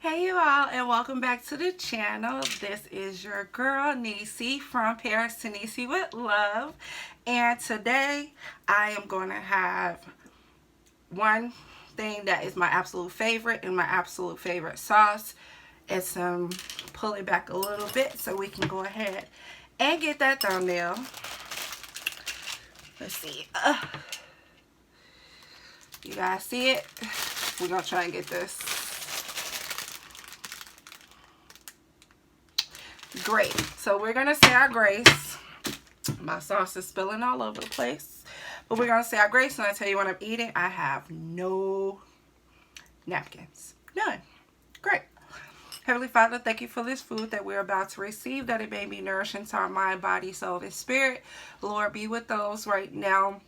Hey you all, and welcome back to the channel. This is your girl Niecy from Paris to Niecy with Love, and today I am going to have one thing that is my absolute favorite and my absolute favorite sauce. It's pull it back a little bit so we can go ahead and get that thumbnail. Let's see. You guys see it? We're gonna try and get this. Great. So we're gonna say our grace. My sauce is spilling all over the place, but we're gonna say our grace. And I tell you what I'm eating. I have no napkins, none. Great. Heavenly Father, thank you for this food that we're about to receive, that it may be nourishing to our mind, body, soul, and spirit. Lord, be with those right now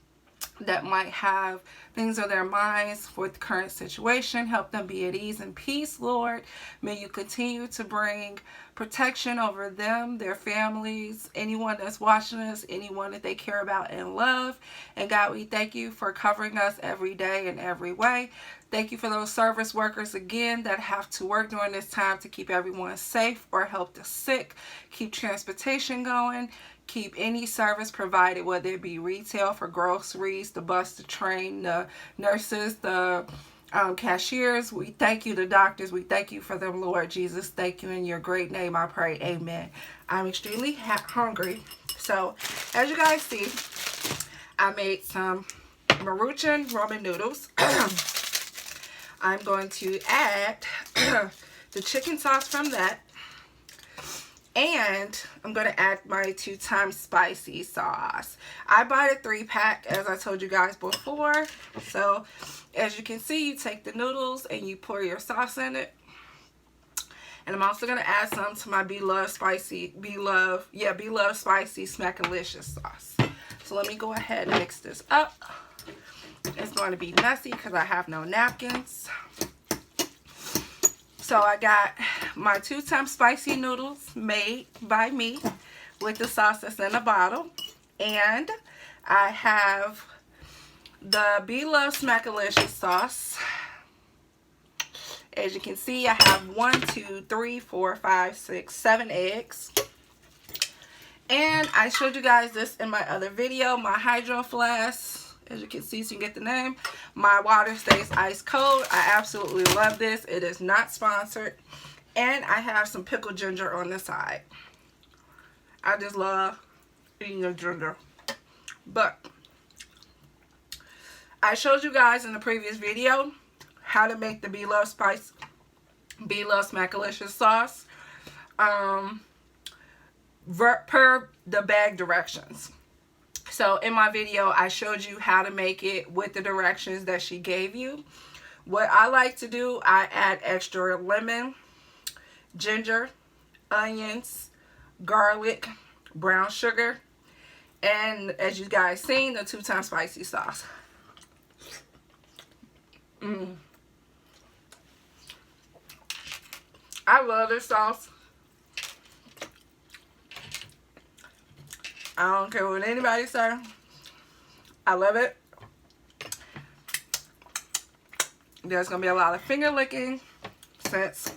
that might have things on their minds with the current situation. Help them be at ease and peace, Lord. May you continue to bring protection over them, their families, anyone that's watching us, anyone that they care about and love. And God, we thank you for covering us every day in every way. Thank you for those service workers again that have to work during this time to keep everyone safe or help the sick, keep transportation going, keep any service provided, whether it be retail for groceries, the bus, the train, the nurses, the cashiers. We thank you, the doctors. We thank you for them, Lord Jesus. Thank you in your great name, I pray. Amen. I'm extremely hungry. So, as you guys see, I made some Maruchan ramen noodles. I'm going to add the chicken sauce from that. And I'm going to add my 2 times spicy sauce. I bought a 3-pack, as I told you guys before. So, as you can see, you take the noodles and you pour your sauce in it. And I'm also going to add some to my Bloveslife spicy smackalicous sauce. So let me go ahead and mix this up. It's going to be messy because I have no napkins. So I got my 2 times spicy noodles made by me with the sauce that's in a bottle. And I have the Bloveslife smackalicous sauce. As you can see, I have 1, 2, 3, 4, 5, 6, 7 eggs. And I showed you guys this in my other video, my hydro flask. As you can see, so you can get the name. My water stays ice cold. I absolutely love this. It is not sponsored. And I have some pickled ginger on the side. I just love eating the ginger. But I showed you guys in the previous video how to make the Bloveslife smackalicous sauce per the bag directions. So in my video, I showed you how to make it with the directions that she gave you. What I like to do, I add extra lemon, ginger, onions, garlic, brown sugar, and as you guys seen, the 2 times spicy sauce. I love this sauce. I don't care what anybody says. I love it. There's going to be a lot of finger licking since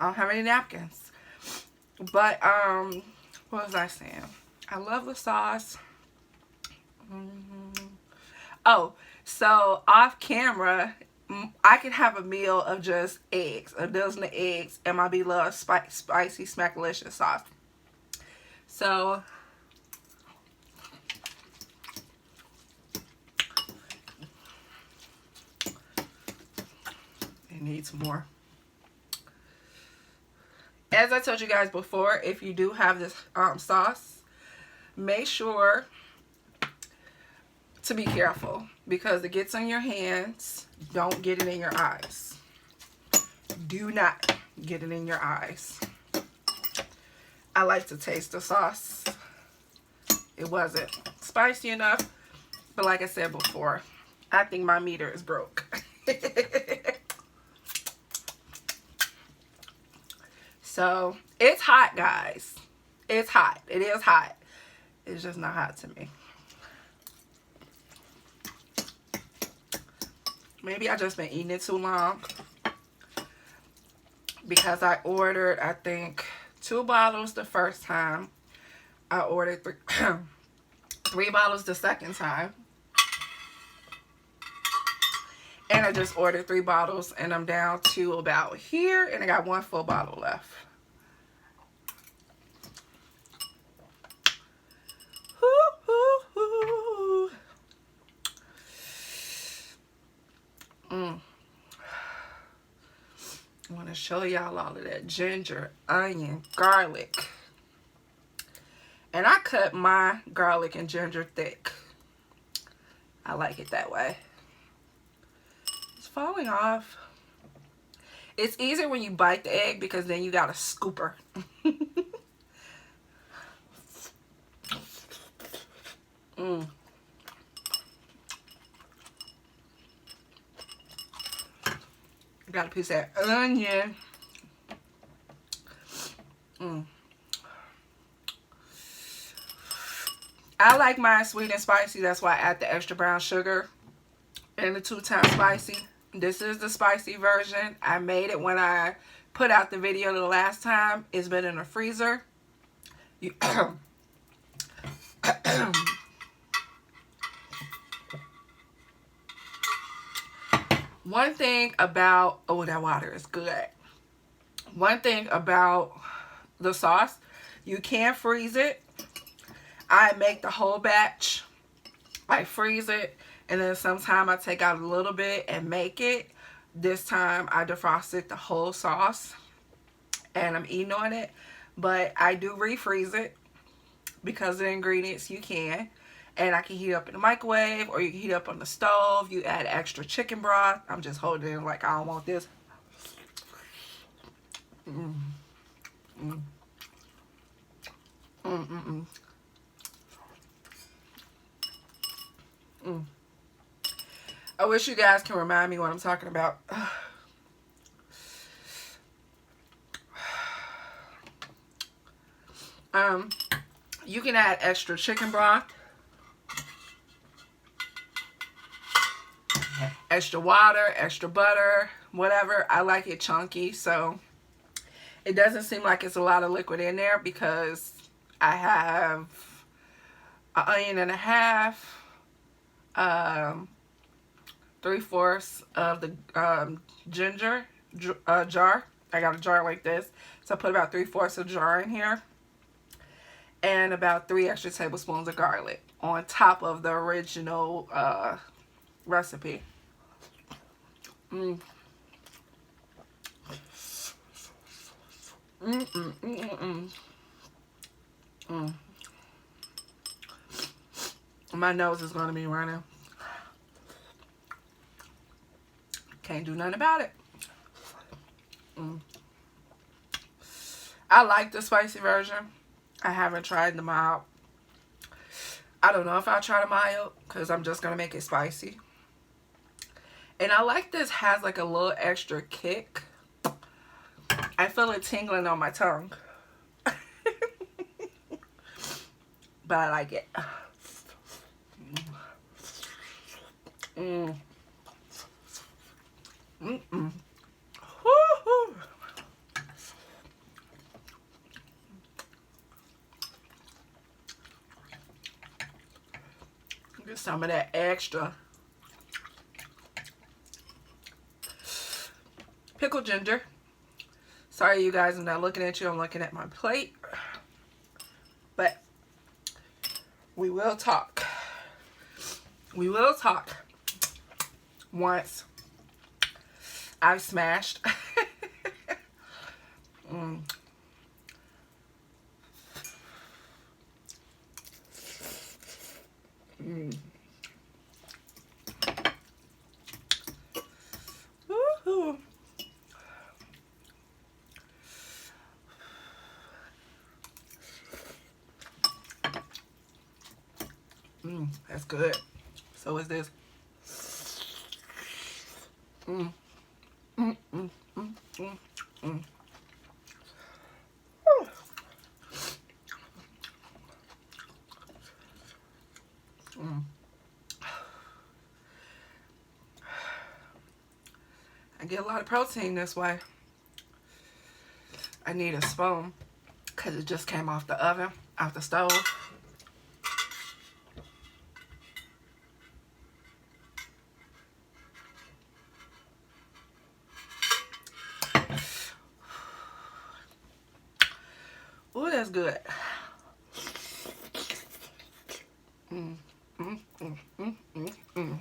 I don't have any napkins. But, what was I saying? I love the sauce. Oh, so off camera, I could have a meal of just eggs, a dozen of eggs, and my beloved spicy smackalicious sauce. So, needs more. As I told you guys before, if you do have this sauce, make sure to be careful because it gets on your hands. Don't get it in your eyes. Do not get it in your eyes. I like to taste the sauce. It wasn't spicy enough, but like I said before, I think my meter is broke. So, it's hot, guys. It's hot. It is hot. It's just not hot to me. Maybe I just been eating it too long. because I ordered, I think, 2 bottles the first time. I ordered 3 bottles the second time. And I just ordered 3 bottles, and I'm down to about here, and I got 1 full bottle left. I want to show y'all all of that ginger, onion, garlic. And I cut my garlic and ginger thick. I like it that way. It's falling off. It's easier when you bite the egg because then you got a scooper. Got a piece of that onion. I like mine sweet and spicy. That's why I add the extra brown sugar and the 2 times spicy. This is the spicy version. I made it when I put out the video the last time. It's been in the freezer. One thing about, oh, that water is good. One thing about the sauce, you can freeze it. I make the whole batch. I freeze it, and then sometimes I take out a little bit and make it. This time I defrosted the whole sauce, and I'm eating on it. But I do refreeze it because of the ingredients you can. And I can heat up in the microwave, or you can heat up on the stove. You add extra chicken broth. I'm just holding it like I don't want this. I wish you guys can remind me what I'm talking about. You can add extra chicken broth, extra water, extra butter, whatever. I like it chunky, so it doesn't seem like it's a lot of liquid in there because I have an onion and a half, 3/4 of the ginger jar. I got a jar like this, so I put about 3/4 of the jar in here, and about 3 extra tablespoons of garlic on top of the original recipe. My nose is gonna be running. Can't do nothing about it. I like the spicy version. I haven't tried the mild. I don't know if I'll try the mild because I'm just gonna make it spicy. And I like this has like a little extra kick. I feel it tingling on my tongue. But I like it. Get some of that extra pickled ginger. Sorry, you guys, I'm not looking at you. I'm looking at my plate. But we will talk. We will talk once I've smashed. Woohoo. That's good. So is this. I get a lot of protein this way. I need a spoon because it just came off the oven, off the stove. Ooh, that's good. Mm, mm, mm, mm, mm, mm.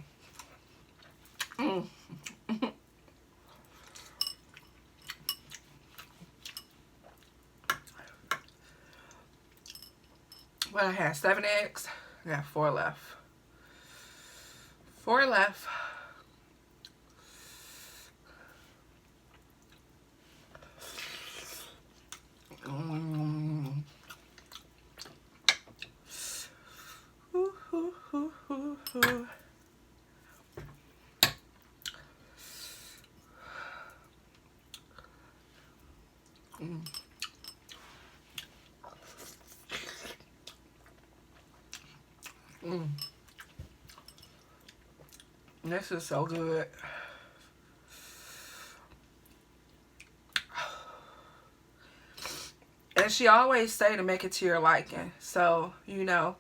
Mm. Well, I had 7 eggs. I got 4 left. 4 left. Mm. Ooh, ooh, ooh, ooh, ooh. Mm. Mm. This is so good. And she always say to make it to your liking. So, you know,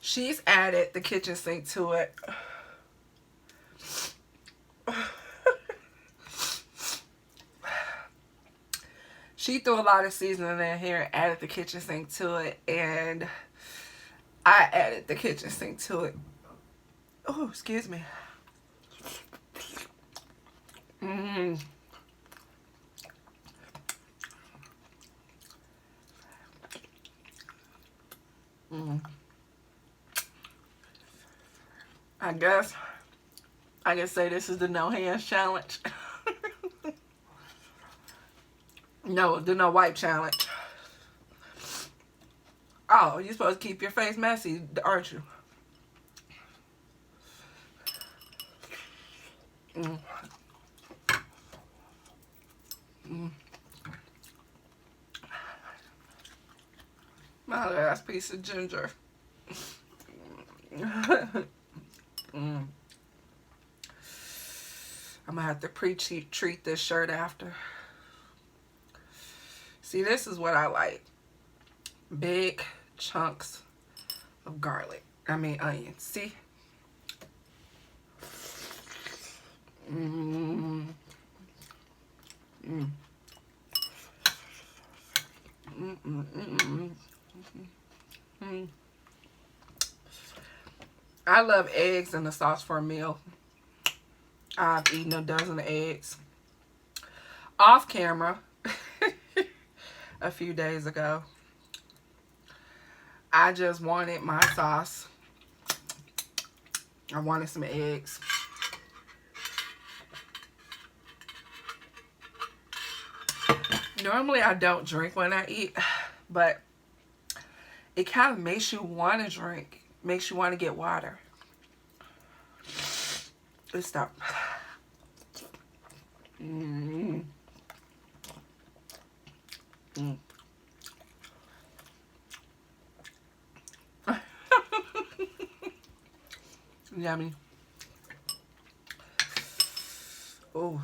she's added the kitchen sink to it. She threw a lot of seasoning in here and added the kitchen sink to it. And I added the kitchen sink to it. Oh, excuse me. Mmm. Mm. I guess I can say this is the no hands challenge. No, the no wipe challenge. Oh, you're supposed to keep your face messy, aren't you? Mm. Mm. My last piece of ginger. Mm. I'm gonna have to treat this shirt after. See, this is what I like. Big chunks of garlic. I mean onions. See? Mm. Mm. Mm, mm, mm, mm, mm. I love eggs in the sauce for a meal. I've eaten a dozen of eggs off camera a few days ago. I just wanted my sauce. I wanted some eggs. Normally I don't drink when I eat, but it kind of makes you want to drink. Makes you want to get water. Let's stop. Mm. Mm. Yummy. Oh,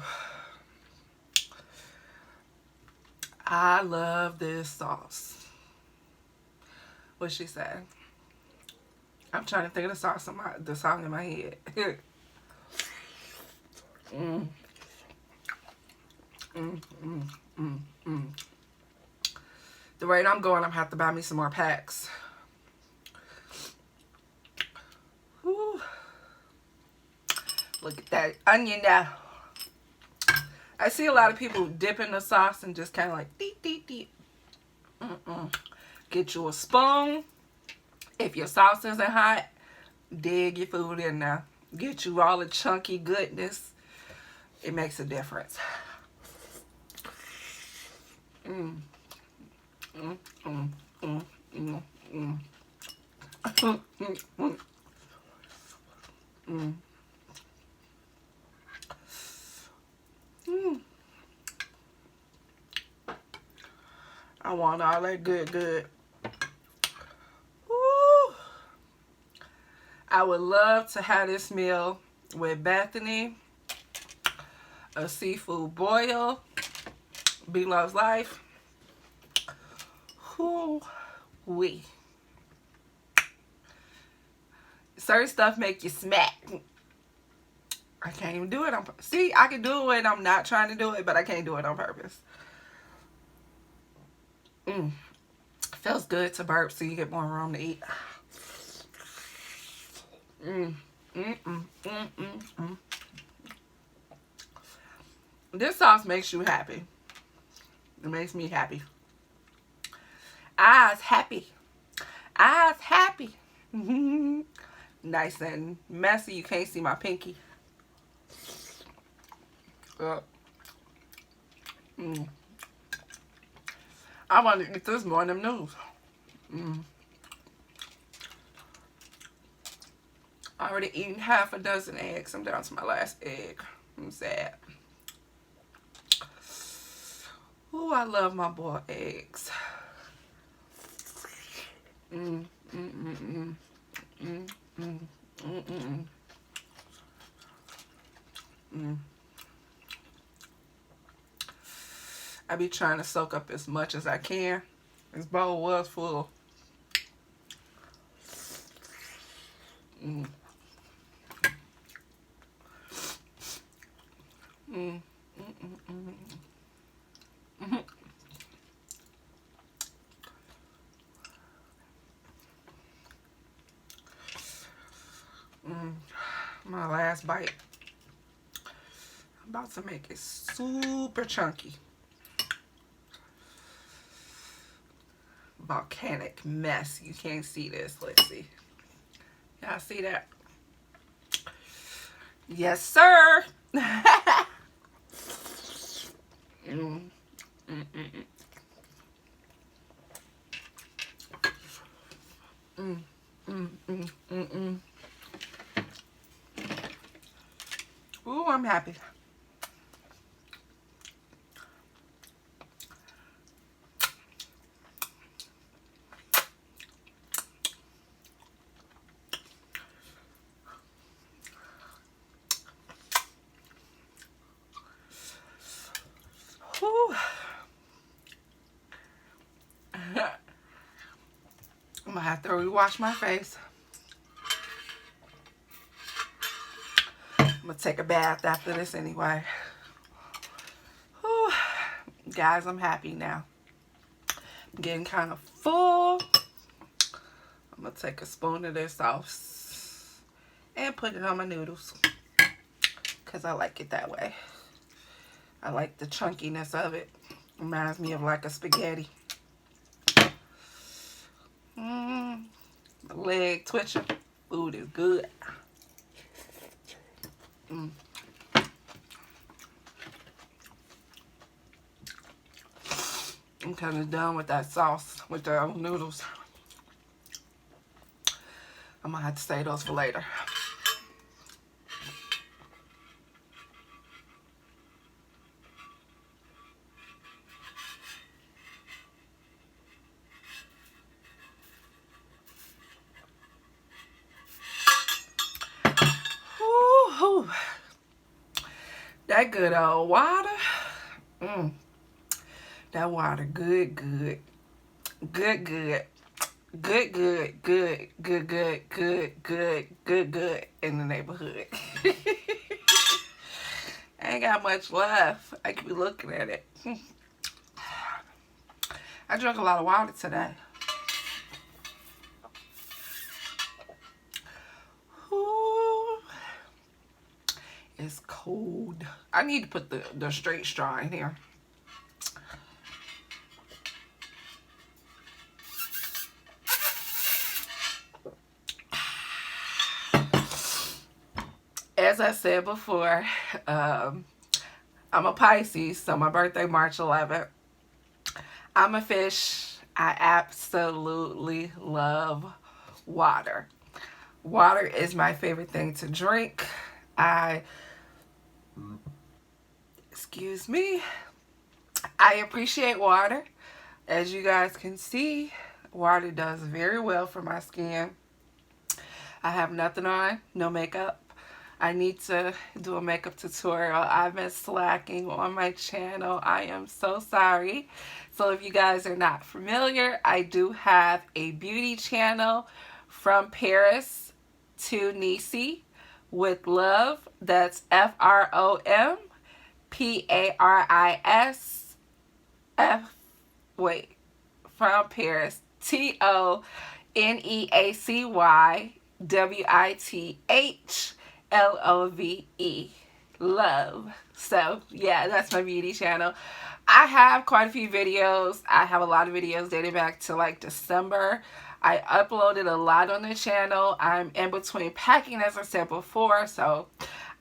I love this sauce. What she said? I'm trying to think of the sauce in the song in my head. Mm. Mm, mm, mm, mm. The rate I'm going, I'm gonna have to buy me some more packs. Whew. Look at that onion now. I see a lot of people dipping the sauce and just kind of like deep, deep, deep. Mm-mm. Get you a spoon. If your sauce isn't hot, dig your food in there. Get you all the chunky goodness. It makes a difference. Mm. Mm, mm, mm, mm, mm. Mm, mm, mm. Mm. I want all that good. Woo. I would love to have this meal with Bethany, a seafood boil, Bloveslife. Whoo-wee. Certain stuff make you smack. I can't even do it on purpose. See, I can do it when I'm not trying to do it, but I can't do it on purpose. Feels good to burp so you get more room to eat. This sauce makes you happy. It makes me happy. Eyes happy. Eyes happy. Nice and messy. You can't see my pinky. I want to eat this more than them noodles. I already eaten half a dozen eggs. I'm down to my last egg. I'm sad. Ooh, I love my boiled eggs. I be trying to soak up as much as I can. This bowl was full. My last bite. I'm about to make it super chunky. Volcanic mess. You can't see this. Let's see. Y'all see that? Yes, sir. Ooh, I'm happy. Whew. I'm gonna have to rewash my face. I'm gonna take a bath after this anyway. Whew. Guys, I'm happy now. I'm getting kind of full. I'm gonna take a spoon of this sauce and put it on my noodles because I like it that way. I like the chunkiness of it. Reminds me of like a spaghetti. My leg twitching. Food is good. I'm kind of done with that sauce, with the noodles. I'm gonna have to save those for later. Woo-hoo. That good old water. That water good, good. Good, good. Good, good, good, good, good, good, good, good, good in the neighborhood. I ain't got much left. I could be looking at it. I drank a lot of water today. Ooh. It's cold. I need to put the straight straw in here. As I said before, I'm a Pisces, so my birthday March 11th. I'm a fish. I absolutely love water. Water is my favorite thing to drink. Excuse me. I appreciate water. As you guys can see, water does very well for my skin. I have nothing on, no makeup. I need to do a makeup tutorial. I've been slacking on my channel. I am so sorry. So if you guys are not familiar, I do have a beauty channel from Paris to Nice with love. That's FROMPARIS from Paris, TONEACYWITHLOVE. Love. So yeah, that's my beauty channel. I have quite a few videos. I have a lot of videos dating back to like December. I uploaded a lot on the channel. I'm in between packing, as I said before, so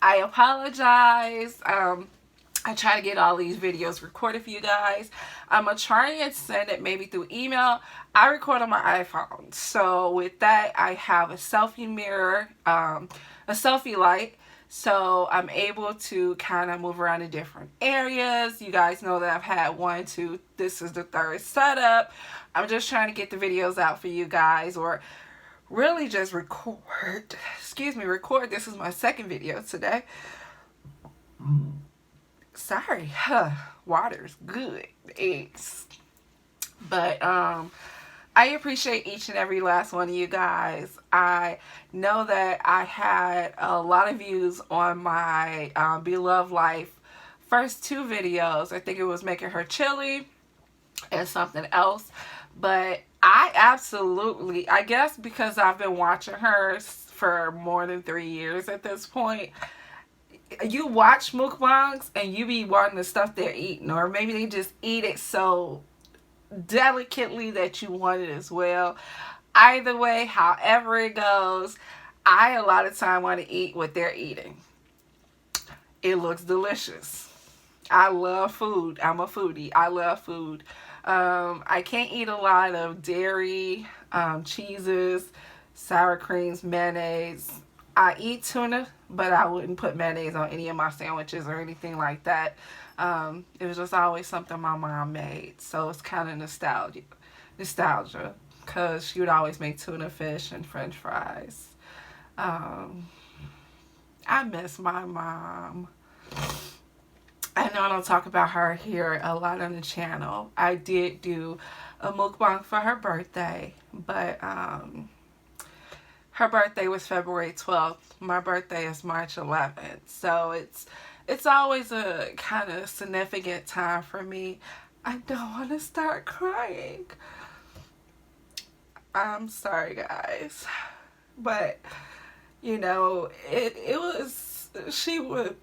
I apologize. I try to get all these videos recorded for you guys. I'm going to try and send it maybe through email. I record on my iPhone. So with that, I have a selfie mirror, a selfie light. So I'm able to kind of move around in different areas. You guys know that I've had 1, 2, this is the 3rd setup. I'm just trying to get the videos out for you guys, or really just record. Record. This is my 2nd video today. Sorry, water's good, eggs. But I appreciate each and every last one of you guys. I know that I had a lot of views on my Bloveslife first 2 videos. I think it was making her chili and something else. But I absolutely, I guess because I've been watching her for more than 3 years at this point, you watch mukbangs and you be wanting the stuff they're eating, or maybe they just eat it so delicately that you want it as well. Either way, however it goes, I a lot of time want to eat what they're eating. It looks delicious. I love food. I'm a foodie. I love food. I can't eat a lot of dairy, cheeses, sour creams, mayonnaise. I eat tuna, but I wouldn't put mayonnaise on any of my sandwiches or anything like that. It was just always something my mom made. So it's kind of nostalgia, because she would always make tuna fish and french fries. I miss my mom. I know I don't talk about her here a lot on the channel. I did do a mukbang for her birthday, but her birthday was February 12th. My birthday is March 11th. So it's always a kind of significant time for me. I don't want to start crying. I'm sorry, guys. But, you know, it was, she would,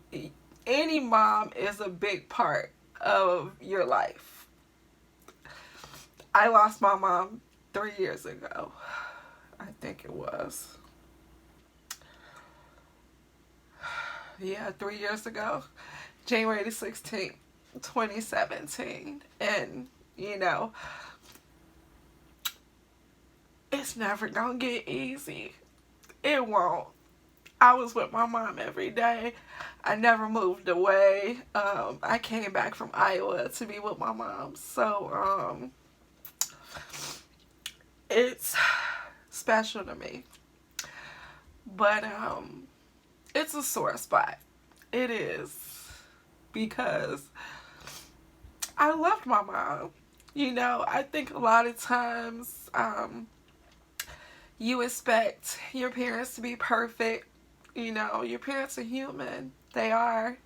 any mom is a big part of your life. I lost my mom 3 years ago. I think it was. Yeah, 3 years ago. January the 16th, 2017. And, you know, it's never gonna get easy. It won't. I was with my mom every day. I never moved away. I came back from Iowa to be with my mom. So, it's special to me. But, it's a sore spot. It is. Because I loved my mom. You know, I think a lot of times, you expect your parents to be perfect. You know, your parents are human. They are.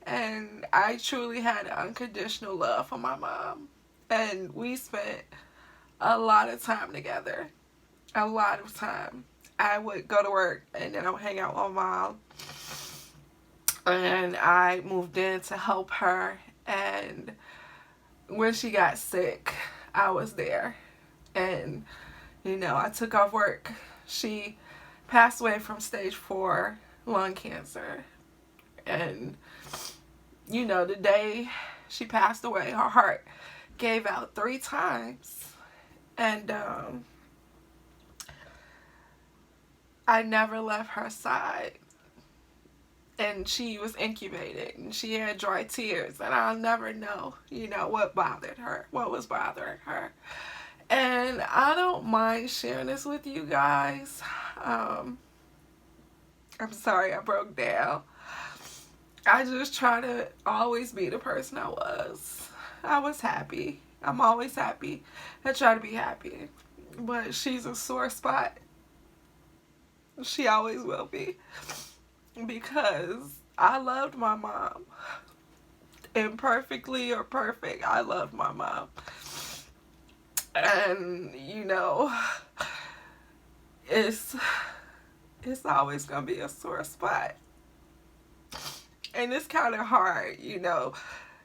And I truly had unconditional love for my mom. And we spent a lot of time together. A lot of time. I would go to work and then I would hang out with my mom. And I moved in to help her. And when she got sick, I was there. And, you know, I took off work. She passed away from stage 4 lung cancer. And, you know, the day she passed away, her heart gave out 3 times. And I never left her side. And she was incubated and she had dry tears. And I'll never know, you know, what bothered her, what was bothering her. And I don't mind sharing this with you guys. I'm sorry I broke down. I just try to always be the person I was. I was happy. I'm always happy. I try to be happy. But she's a sore spot. She always will be. Because I loved my mom. Imperfectly or perfect, I loved my mom. And, you know, it's always going to be a sore spot. And it's kind of hard, you know.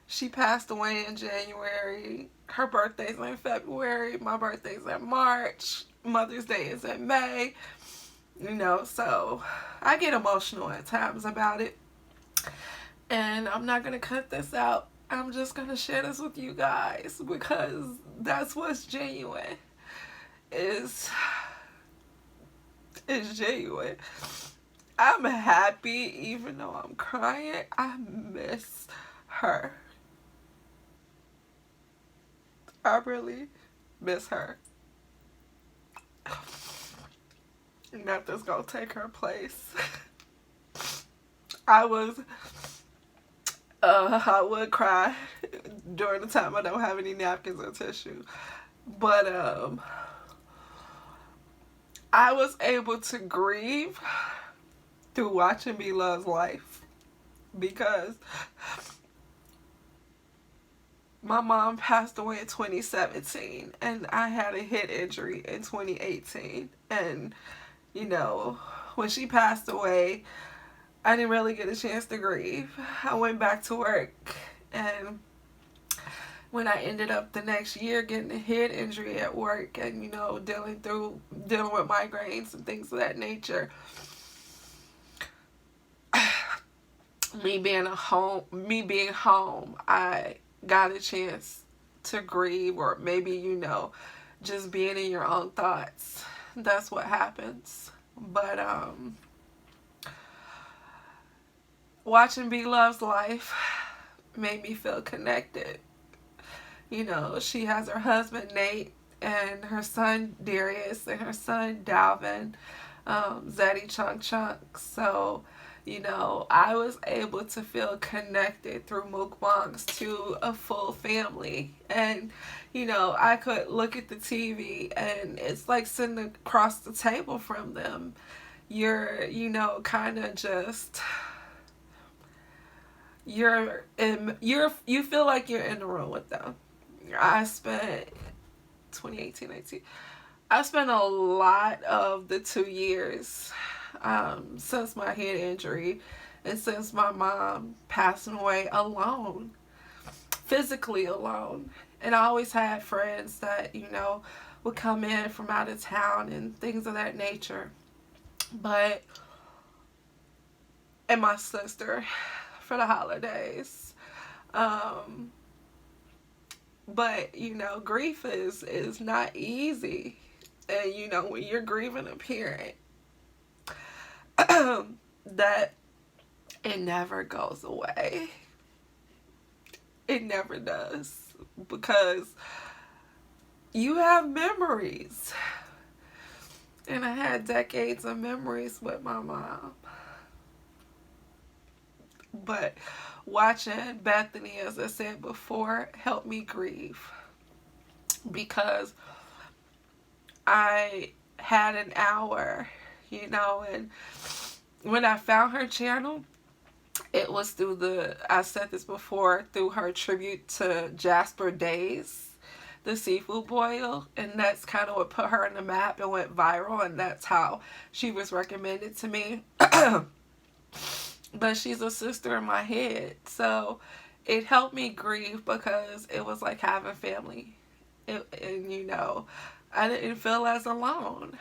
She passed away in January. Her birthday's in February. My birthday's in March. Mother's Day is in May. You know, so I get emotional at times about it. And I'm not going to cut this out. I'm just going to share this with you guys because that's what's genuine. Is genuine. I'm happy even though I'm crying. I miss her. I really miss her. Nothing's gonna take her place. I would cry during the time I don't have any napkins or tissue. But I was able to grieve through watching Bloveslife because my mom passed away in 2017 and I had a head injury in 2018. And, you know, when she passed away, I didn't really get a chance to grieve. I went back to work, and when I ended up the next year getting a head injury at work and, you know, dealing with migraines and things of that nature, me being home, I got a chance to grieve, or maybe, you know, just being in your own thoughts. That's what happens. But watching Bloveslife made me feel connected. You know, she has her husband Nate and her son Darius and her son Dalvin, Zaddy Chunk Chunk. So, you know, I was able to feel connected through mukbangs to a full family. And, you know, I could look at the TV and it's like sitting across the table from them. You're, you know, kind of just, you feel like you're in the room with them. I spent 2018, 19. I spent a lot of the 2 years since my head injury and since my mom passing away alone, physically alone. And I always had friends that, you know, would come in from out of town and things of that nature. And my sister for the holidays. But, you know, grief is not easy. And, you know, when you're grieving a parent, that it never goes away. It never does. Because you have memories. And I had decades of memories with my mom. But watching Bethany, as I said before, helped me grieve. Because I had an hour, you know, and when I found her channel, it was through I said this before, through her tribute to Jasper Days, the seafood boil, and that's kind of what put her on the map and went viral, and that's how she was recommended to me. But she's a sister in my head, so it helped me grieve because it was like having family. And, you know, I didn't feel as alone.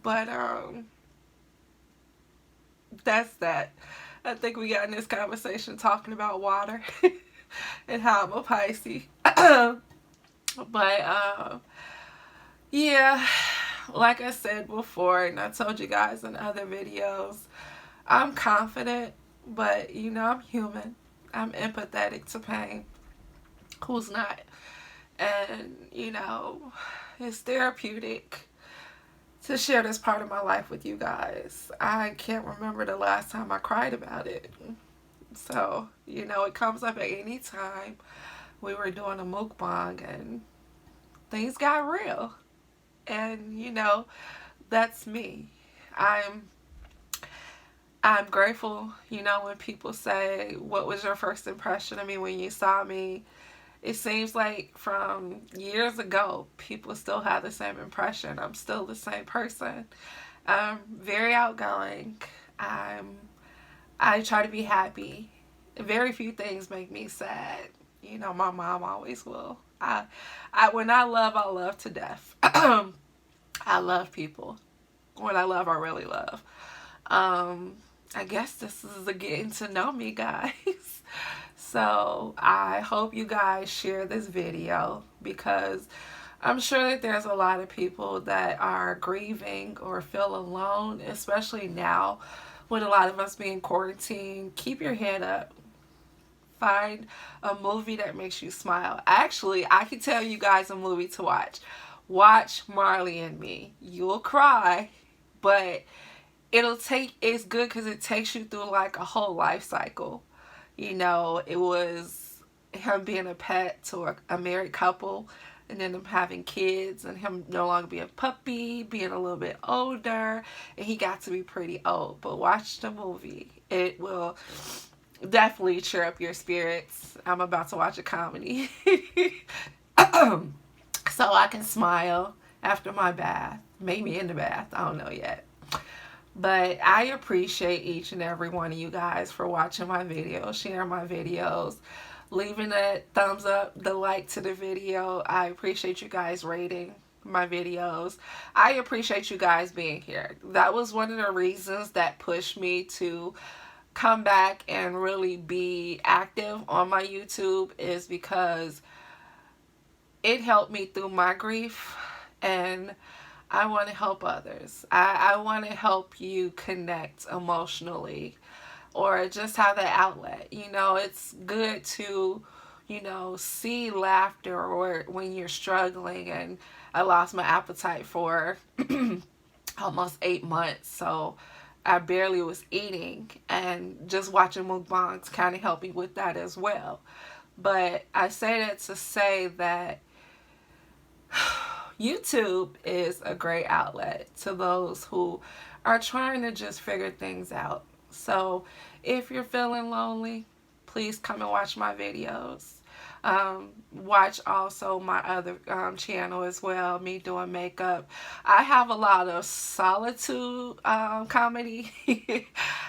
But that's that. I think we got in this conversation talking about water and how I'm a Pisces. But yeah, like I said before, and I told you guys in other videos, I'm confident, but, you know, I'm human. I'm empathetic to pain. Who's not? And, you know, it's therapeutic to share this part of my life with you guys. I can't remember the last time I cried about it. So, you know, it comes up at any time. We were doing a mukbang and things got real. And, you know, that's me. I'm I'm grateful, you know, when people say, what was your first impression of me when you saw me? It seems like from years ago, people still have the same impression. I'm still the same person. I'm very outgoing. I try to be happy. Very few things make me sad. You know, my mom always will. When I love to death. I love people. When I love, I really love. I guess this is a getting to know me, guys. So I hope you guys share this video because I'm sure that there's a lot of people that are grieving or feel alone, especially now with a lot of us being quarantined. Keep your head up. Find a movie that makes you smile. Actually, I can tell you guys a movie to watch. Watch Marley and Me. You'll cry, but it's good because it takes you through like a whole life cycle. You know, it was him being a pet to a married couple, and then him having kids, and him no longer being a puppy, being a little bit older, and he got to be pretty old. But watch the movie. It will definitely cheer up your spirits. I'm about to watch a comedy. So I can smile after my bath. Maybe in the bath. I don't know yet. But I appreciate each and every one of you guys for watching my videos, sharing my videos, leaving a thumbs up, the like to the video. I appreciate you guys rating my videos. I appreciate you guys being here. That was one of the reasons that pushed me to come back and really be active on my YouTube, is because it helped me through my grief, and I want to help others. I want to help you connect emotionally or just have that outlet. You know, it's good to, you know, see laughter or when you're struggling. And I lost my appetite for almost 8 months. So I barely was eating, and just watching mukbangs kind of helped me with that as well. But I say that to say that YouTube is a great outlet to those who are trying to just figure things out. So if you're feeling lonely, please come and watch my videos. Watch also my other channel as well, me doing makeup. I have a lot of solitude comedy.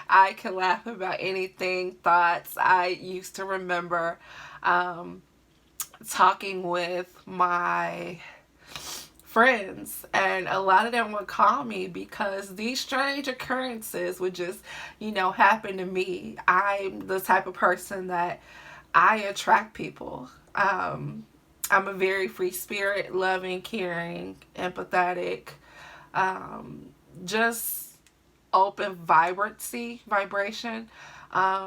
I can laugh about anything, thoughts. I used to remember talking with my friends, and a lot of them would call me because these strange occurrences would just, you know, happen to me. I'm the type of person that I attract people. I'm a very free spirit, loving, caring, empathetic, just open vibration.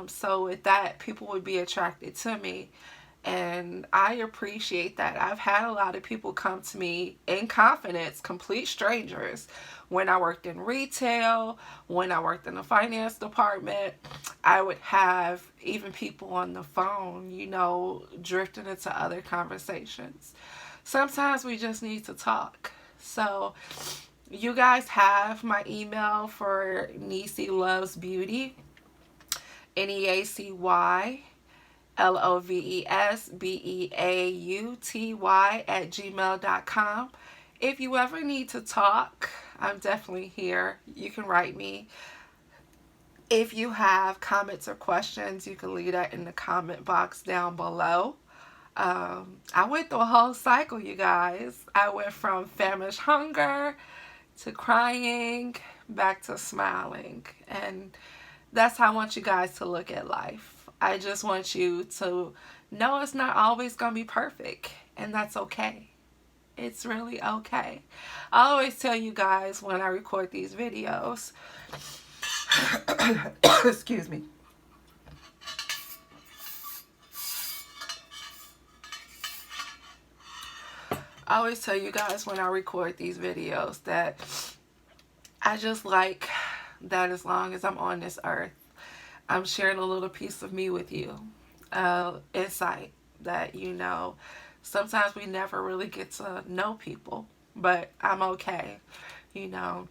So with that, people would be attracted to me. And I appreciate that. I've had a lot of people come to me in confidence, complete strangers. When I worked in retail, when I worked in the finance department, I would have even people on the phone, you know, drifting into other conversations. Sometimes we just need to talk. So you guys have my email for Neacylovesbeauty, NEACYLOVESBEAUTY@gmail.com. If you ever need to talk, I'm definitely here. You can write me. If you have comments or questions, you can leave that in the comment box down below. I went through a whole cycle, you guys. I went from famished hunger to crying back to smiling. And that's how I want you guys to look at life. I just want you to know it's not always going to be perfect, and that's okay. It's really okay. I always tell you guys when I record these videos, excuse me. I always tell you guys when I record these videos that I just like that as long as I'm on this earth, I'm sharing a little piece of me with you. Insight that, sometimes we never really get to know people, but I'm okay,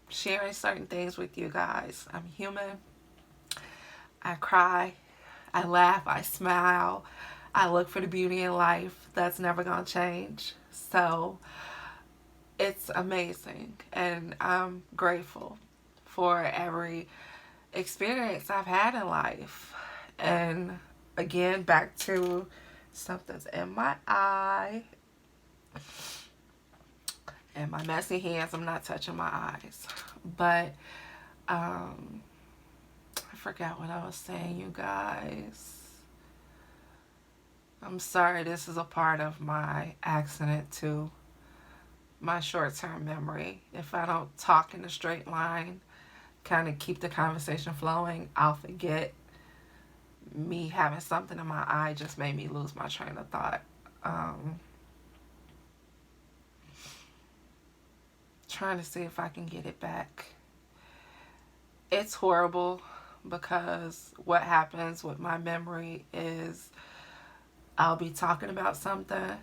sharing certain things with you guys. I'm human. I cry. I laugh. I smile. I look for the beauty in life. That's never going to change. So it's amazing. And I'm grateful for every experience I've had in life. And again, back to something's in my eye and my messy hands. I'm not touching my eyes. But I forgot what I was saying, you guys. I'm sorry, this is a part of my accident too. My short-term memory. If I don't talk in a straight line, kind of keep the conversation flowing, I'll forget. Me having something in my eye just made me lose my train of thought. Trying to see if I can get it back. It's horrible because what happens with my memory is I'll be talking about something,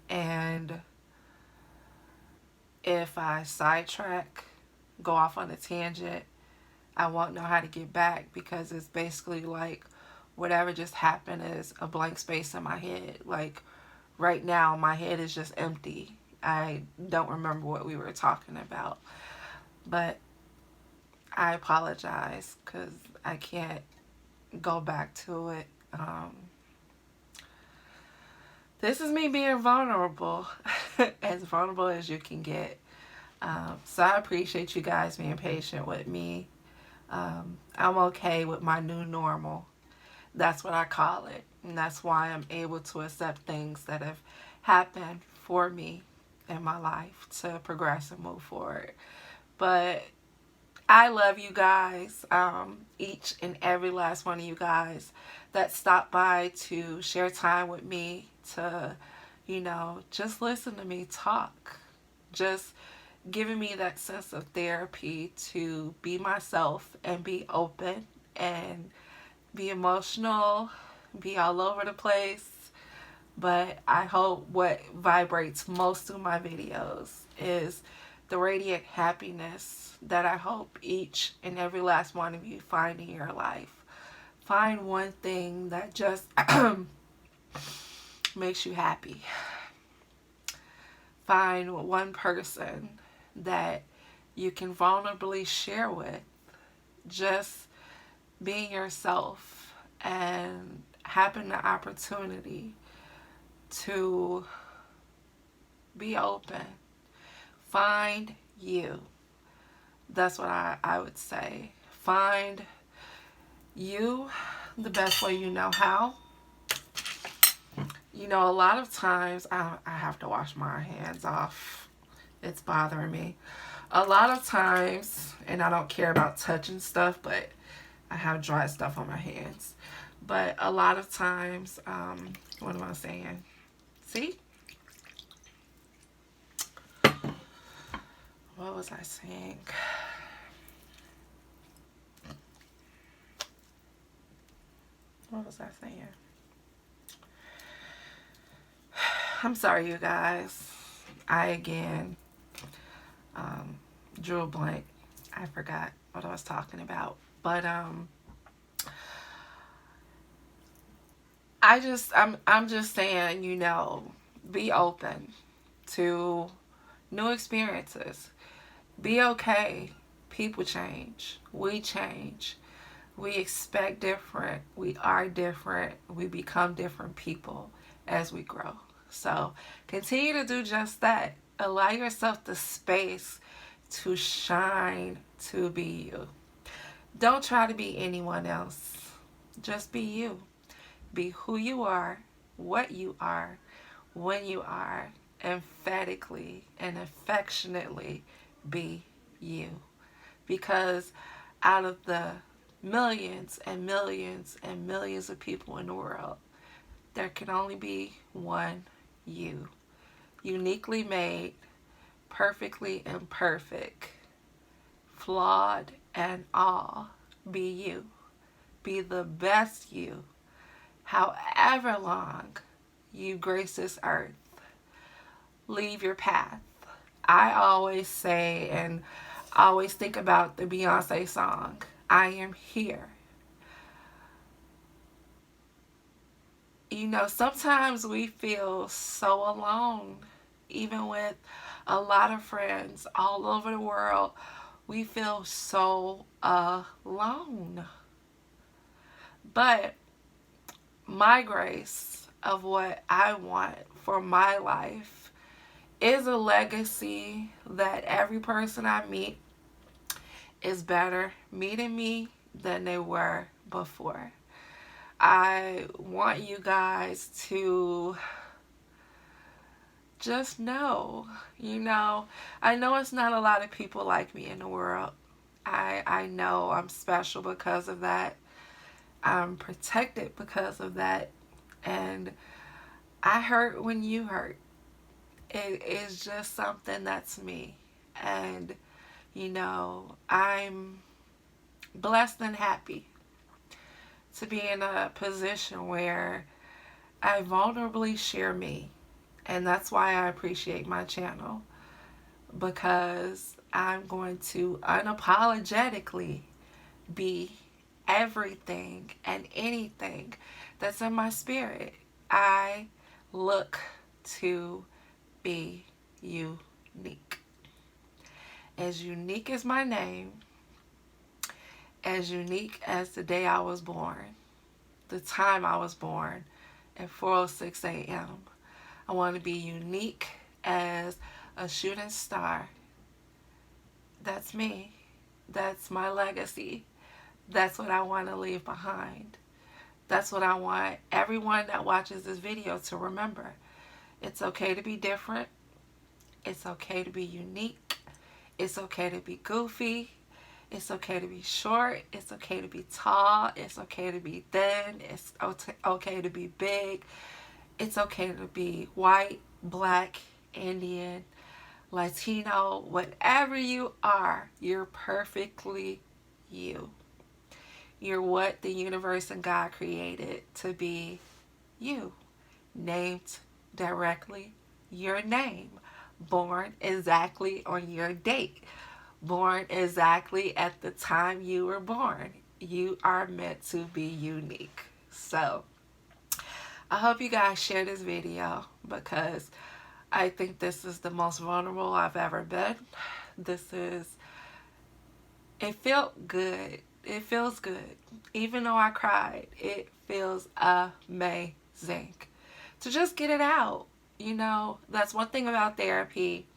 and if I sidetrack, go off on a tangent, I won't know how to get back, because it's basically like whatever just happened is a blank space in my head. Like right now, my head is just empty. I don't remember what we were talking about. But I apologize because I can't go back to it. This is me being vulnerable, as vulnerable as you can get. So I appreciate you guys being patient with me. I'm okay with my new normal. That's what I call it. And that's why I'm able to accept things that have happened for me in my life to progress and move forward. But I love you guys, each and every last one of you guys that stopped by to share time with me, to, just listen to me talk. Just giving me that sense of therapy to be myself and be open and be emotional, be all over the place. But I hope what vibrates most through my videos is the radiant happiness that I hope each and every last one of you find in your life. Find one thing that just makes you happy. Find one person that you can vulnerably share with. Just being yourself and having the opportunity to be open. Find you. That's what I would say. Find you the best way you know how. A lot of times I have to wash my hands off. It's bothering me. A lot of times, and I don't care about touching stuff, but I have dry stuff on my hands. But a lot of times, what am I saying? See? What was I saying? What was I saying? I'm sorry, you guys. I again drew a blank. I forgot what I was talking about. But I'm just saying, be open to new experiences. Be okay. People change. We change. We expect different. We are different. We become different people as we grow. So continue to do just that. Allow yourself the space to shine, to be you. Don't try to be anyone else. Just be you. Be who you are, what you are, when you are. Emphatically and affectionately be you. Because out of the millions and millions and millions of people in the world, there can only be one you. Uniquely made, perfectly imperfect, flawed and all, be you. Be the best you. However long you grace this earth, leave your path. I always say and always think about the Beyonce song, I Am Here. You know, sometimes we feel so alone, even with a lot of friends all over the world. We feel so alone. But my grace of what I want for my life is a legacy that every person I meet is better meeting me than they were before. I want you guys to just know, you know, I know it's not a lot of people like me in the world. I know I'm special because of that. I'm protected because of that. And I hurt when you hurt. It is just something that's me. And, you know, I'm blessed and happy to be in a position where I vulnerably share me. And that's why I appreciate my channel, because I'm going to unapologetically be everything and anything that's in my spirit. I look to be unique. As unique as my name, as unique as the day I was born, the time I was born at 4:06 a.m. I want to be unique as a shooting star. That's me. That's my legacy. That's what I want to leave behind. That's what I want everyone that watches this video to remember. It's okay to be different. It's okay to be unique. It's okay to be goofy. It's okay to be short. It's okay to be tall. It's okay to be thin. It's okay to be big. It's okay to be white, black, Indian, Latino, whatever you are, you're perfectly you. You're what the universe and God created to be you. Named directly your name. Born exactly on your date. Born exactly at the time you were born. You are meant to be unique. So, I hope you guys share this video, because I think this is the most vulnerable I've ever been. It felt good. It feels good. Even though I cried, it feels amazing to just get it out. You know, that's one thing about therapy.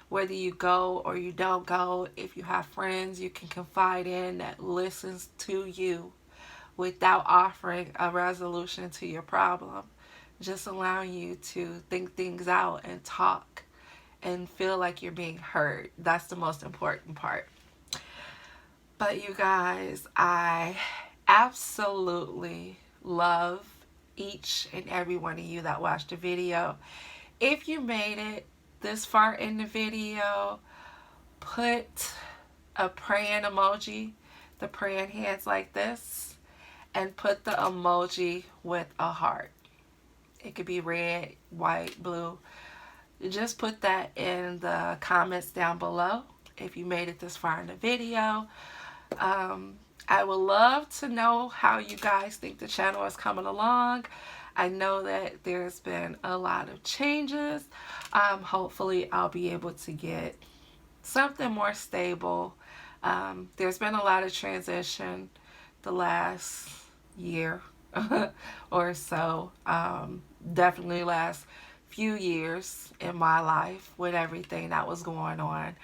Whether you go or you don't go, if you have friends you can confide in that listens to you without offering a resolution to your problem, just allowing you to think things out and talk and feel like you're being heard. That's the most important part. But you guys, I absolutely love each and every one of you that watched the video. If you made it this far in the video, put a praying emoji, the praying hands like this, and put the emoji with a heart. It could be red, white, blue. Just put that in the comments down below if you made it this far in the video. I would love to know how you guys think the channel is coming along. I know that there's been a lot of changes. Hopefully I'll be able to get something more stable. There's been a lot of transition the last year or so. Definitely last few years in my life with everything that was going on.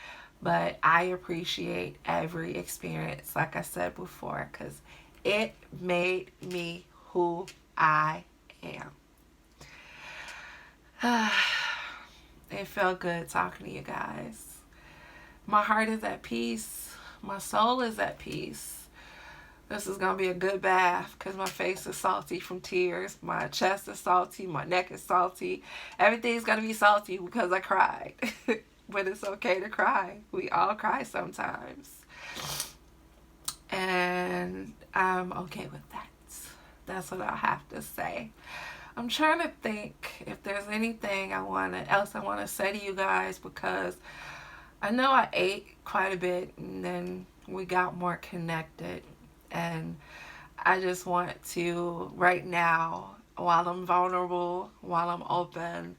But I appreciate every experience, like I said before, because it made me who I am. It felt good talking to you guys. My heart is at peace. My soul is at peace. This is going to be a good bath because my face is salty from tears. My chest is salty. My neck is salty. Everything's going to be salty because I cried. But it's okay to cry. We all cry sometimes. And I'm okay with that. That's what I have to say. I'm trying to think if there's anything else I want to say to you guys, because I know I ate quite a bit and then we got more connected, and I just want to right now, while I'm vulnerable, while I'm open,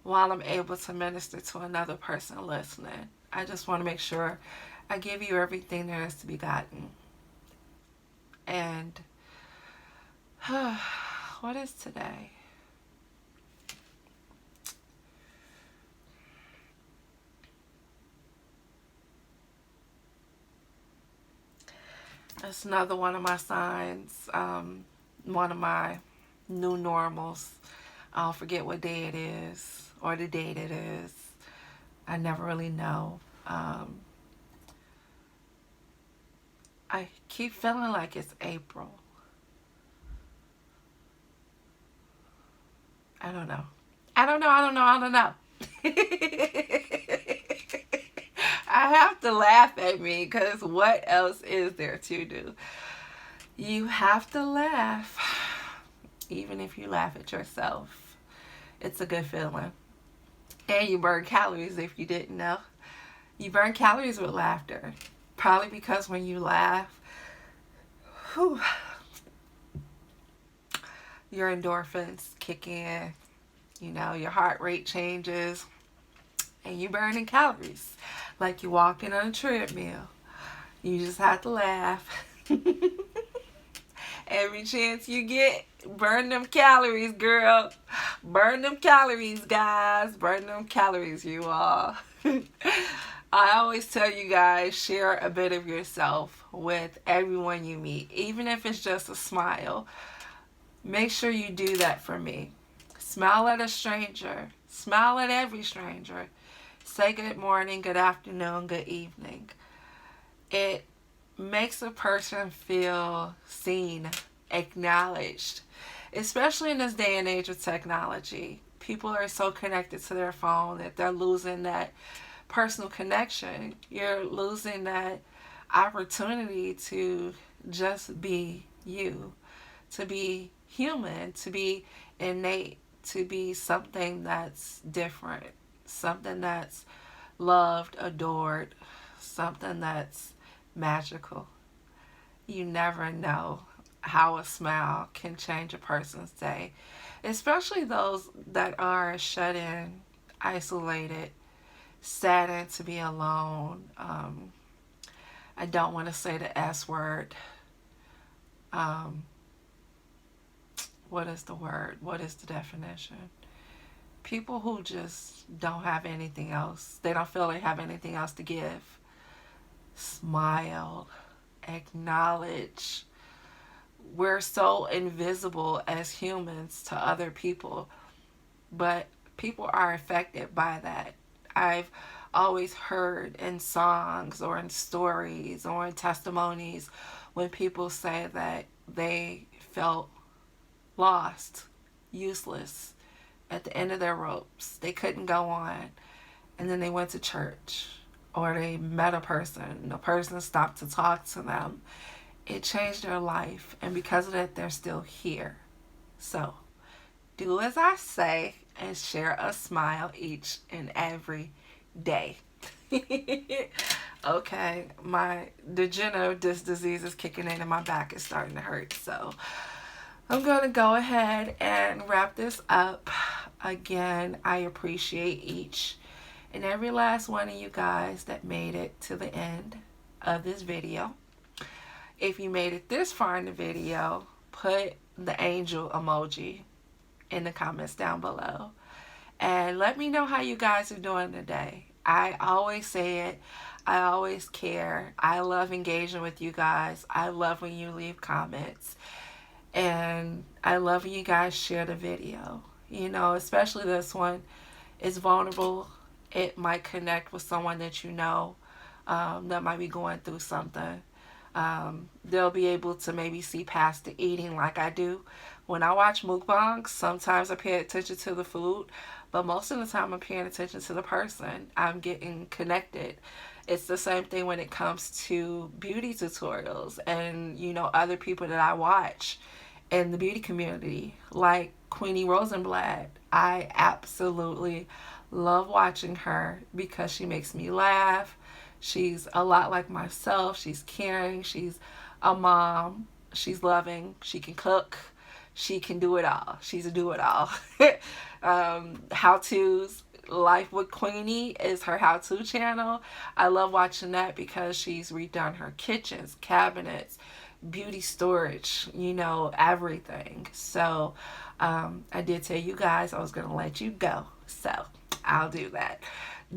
while I'm able to minister to another person listening, I just want to make sure I give you everything there is to be gotten. And what is today? That's another one of my signs, one of my new normals. I'll forget what day it is or the date it is. I never really know. I keep feeling like it's April. I don't know. I don't know. I have to laugh at me, because what else is there to do? You have to laugh. Even if you laugh at yourself, it's a good feeling. And you burn calories if you didn't know. You burn calories with laughter. Probably because when you laugh, whew, your endorphins kick in. You know, your heart rate changes. And you burning calories. Like you walking on a treadmill. You just have to laugh. Every chance you get, burn them calories, girl. Burn them calories, guys. Burn them calories, you all. I always tell you guys, share a bit of yourself with everyone you meet. Even if it's just a smile. Make sure you do that for me. Smile at a stranger. Smile at every stranger. Say good morning, good afternoon, good evening. It makes a person feel seen, acknowledged, especially in this day and age of technology. People are so connected to their phone that they're losing that personal connection. You're losing that opportunity to just be you, to be human, to be innate, to be something that's different, something that's loved, adored, something that's magical. You never know how a smile can change a person's day, especially those that are shut in, isolated, saddened to be alone. I don't want to say the S word. What is the word? What is the definition? People who just don't have anything else. They don't feel they have anything else to give. Smile. Acknowledge. We're so invisible as humans to other people, but people are affected by that. I've always heard in songs or in stories or in testimonies when people say that they felt lost, useless, at the end of their ropes. They couldn't go on. And then they went to church, or they met a person. The person stopped to talk to them. It changed their life. And because of that, they're still here. So, do as I say and share a smile each and every day. Okay, the gin of this disease is kicking in and my back is starting to hurt. So, I'm going to go ahead and wrap this up. Again, I appreciate each and every last one of you guys that made it to the end of this video. If you made it this far in the video, put the angel emoji in the comments down below. And let me know how you guys are doing today. I always say it. I always care. I love engaging with you guys. I love when you leave comments. And I love when you guys share the video. You know, especially this one. It's vulnerable. It might connect with someone that you know that might be going through something. They'll be able to maybe see past the eating like I do, When I watch mukbangs, sometimes I pay attention to the food, but most of the time I'm paying attention to the person. I'm getting connected. It's the same thing when it comes to beauty tutorials and, you know, other people that I watch in the beauty community, like Queenie Rosenblatt. I absolutely love watching her because she makes me laugh. She's a lot like myself. She's caring. She's a mom. She's loving. She can cook. She can do it all. She's a do it all. How-tos. Life with Queenie is her how-to channel. I love watching that because she's redone her kitchens, cabinets, beauty storage, you know, everything. So I did tell you guys I was going to let you go. So I'll do that.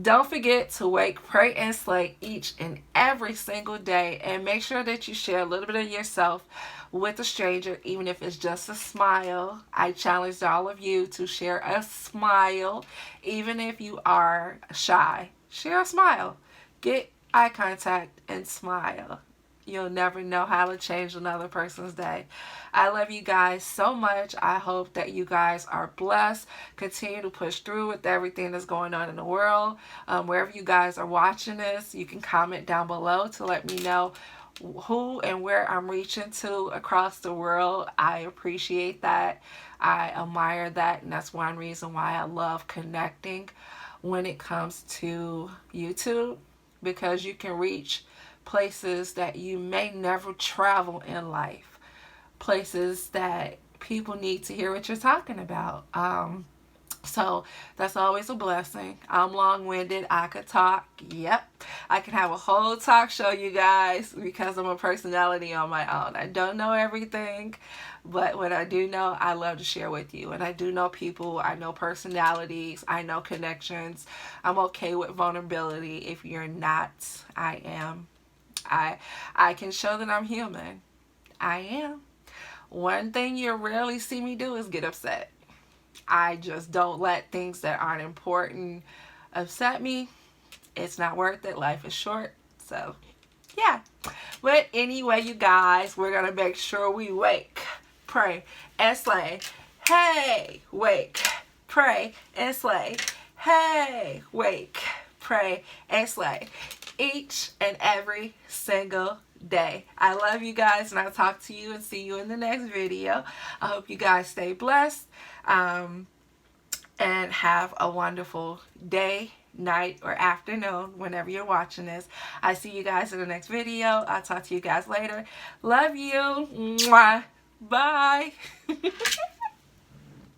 Don't forget to wake, pray, and slay each and every single day. And make sure that you share a little bit of yourself with a stranger, even if it's just a smile. I challenge all of you to share a smile, even if you are shy. Share a smile. Get eye contact and smile. You'll never know how to change another person's day. I love you guys so much. I hope that you guys are blessed. Continue to push through with everything that's going on in the world. Wherever you guys are watching this, you can comment down below to let me know who and where I'm reaching to across the world. I appreciate that. I admire that. And that's one reason why I love connecting when it comes to YouTube, because you can reach places that you may never travel in life, places that people need to hear what you're talking about. So that's always a blessing. I'm long-winded. I could talk. Yep. I can have a whole talk show, you guys, because I'm a personality on my own. I don't know everything, but what I do know, I love to share with you. And I do know people. I know personalities. I know connections. I'm okay with vulnerability. If you're not, I am. I can show that I'm human. I am. One thing you rarely see me do is get upset. I just don't let things that aren't important upset me. It's not worth it. Life is short. So, yeah. But anyway, you guys, we're going to make sure we wake, pray, and slay. Hey, wake, pray, and slay. Hey, wake, pray, and slay. Each and every single day. I love you guys, and I'll talk to you and see you in the next video. I hope you guys stay blessed and have a wonderful day, night, or afternoon whenever you're watching this. I see you guys in the next video. I'll talk to you guys later. Love you. Mwah. Bye.